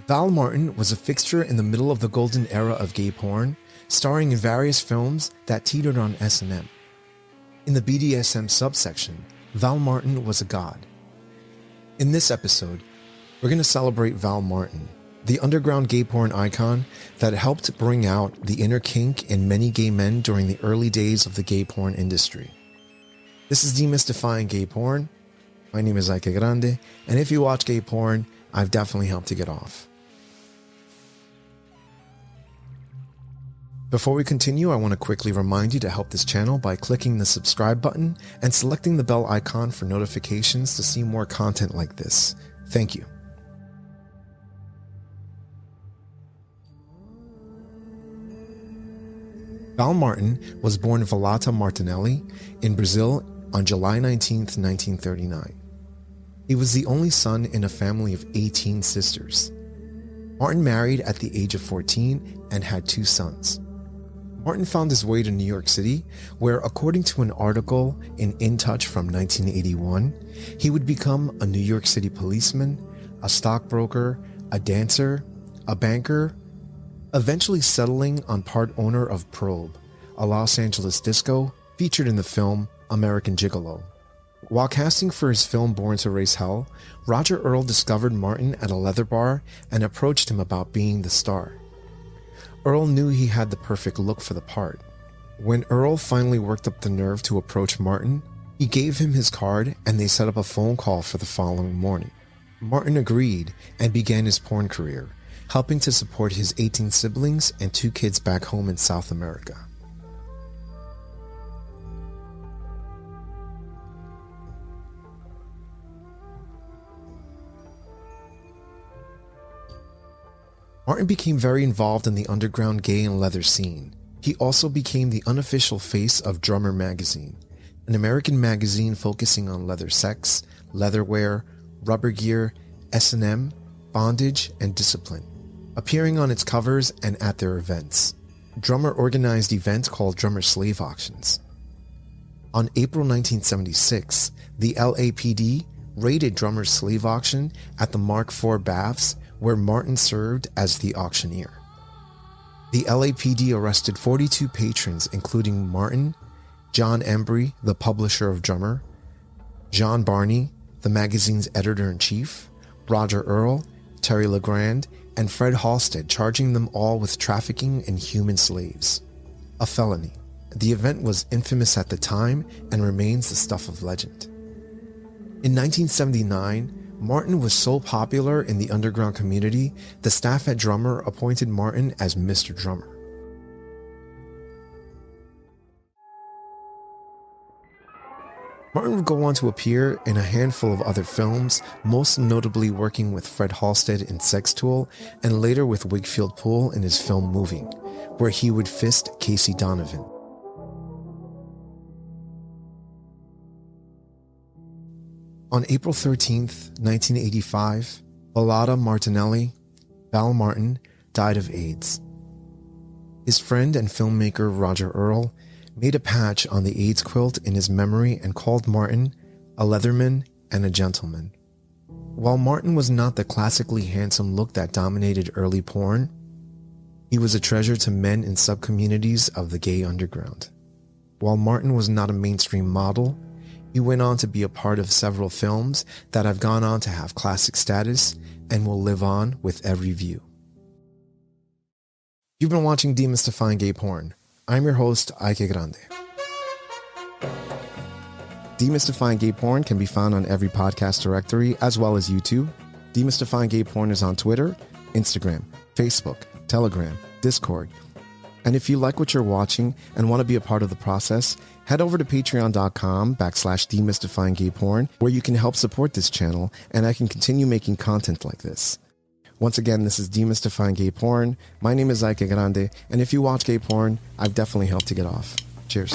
Val Martin was a fixture in the middle of the golden era of gay porn, starring in various films that teetered on S&M. In the BDSM subsection, Val Martin was a god. In this episode, we're going to celebrate Val Martin, the underground gay porn icon that helped bring out the inner kink in many gay men during the early days of the gay porn industry. This is Demystifying Gay Porn. My name is Ike Grande, and if you watch gay porn, I've definitely helped to get off. Before we continue, I want to quickly remind you to help this channel by clicking the subscribe button and selecting the bell icon for notifications to see more content like this. Thank you. Val Martin was born Valata Martinelli in Brazil on July 19, 1939. He was the only son in a family of 18 sisters. Martin married at the age of 14 and had 2 sons. Martin found his way to New York City, where, according to an article in In Touch from 1981, he would become a New York City policeman, a stockbroker, a dancer, a banker, eventually settling on part owner of Probe, a Los Angeles disco featured in the film American Gigolo. While casting for his film Born to Raise Hell, Roger Earl discovered Martin at a leather bar and approached him about being the star. Earl knew he had the perfect look for the part. When Earl finally worked up the nerve to approach Martin, he gave him his card and they set up a phone call for the following morning. Martin agreed and began his porn career, helping to support his 18 siblings and 2 kids back home in South America. Martin became very involved in the underground gay and leather scene. He also became the unofficial face of Drummer magazine, an American magazine focusing on leather sex, leatherwear, rubber gear, S&M, bondage, and discipline, appearing on its covers and at their events. Drummer organized events called Drummer Slave Auctions. On April 1976, the LAPD raided Drummer's slave auction at the Mark IV baths, where Martin served as the auctioneer. The LAPD arrested 42 patrons, including Martin, John Embry, the publisher of Drummer, John Barney, the magazine's editor-in-chief, Roger Earl, Terry LeGrand, and Fred Halstead, charging them all with trafficking in human slaves, a felony. The event was infamous at the time and remains the stuff of legend. In 1979, Martin was so popular in the underground community, the staff at Drummer appointed Martin as Mr. Drummer. Martin would go on to appear in a handful of other films, most notably working with Fred Halstead in Sex Tool and later with Wakefield Poole in his film Moving, where he would fist Casey Donovan. On April 13, 1985, Valata Martinelli, Val Martin, died of AIDS. His friend and filmmaker Roger Earl made a patch on the AIDS quilt in his memory and called Martin a leatherman and a gentleman. While Martin was not the classically handsome look that dominated early porn, he was a treasure to men in sub-communities of the gay underground. While Martin was not a mainstream model, he went on to be a part of several films that have gone on to have classic status and will live on with every view. You've been watching Demystifying Gay Porn. I'm your host, Ike Grande. Demystifying Gay Porn can be found on every podcast directory as well as YouTube. Demystifying Gay Porn is on Twitter, Instagram, Facebook, Telegram, Discord. And if you like what you're watching and want to be a part of the process, head over to patreon.com/demystifyinggayporn, where you can help support this channel and I can continue making content like this. Once again, this is Demystifying Gay Porn. My name is Ike Grande, and if you watch gay porn, I've definitely helped to get off. Cheers.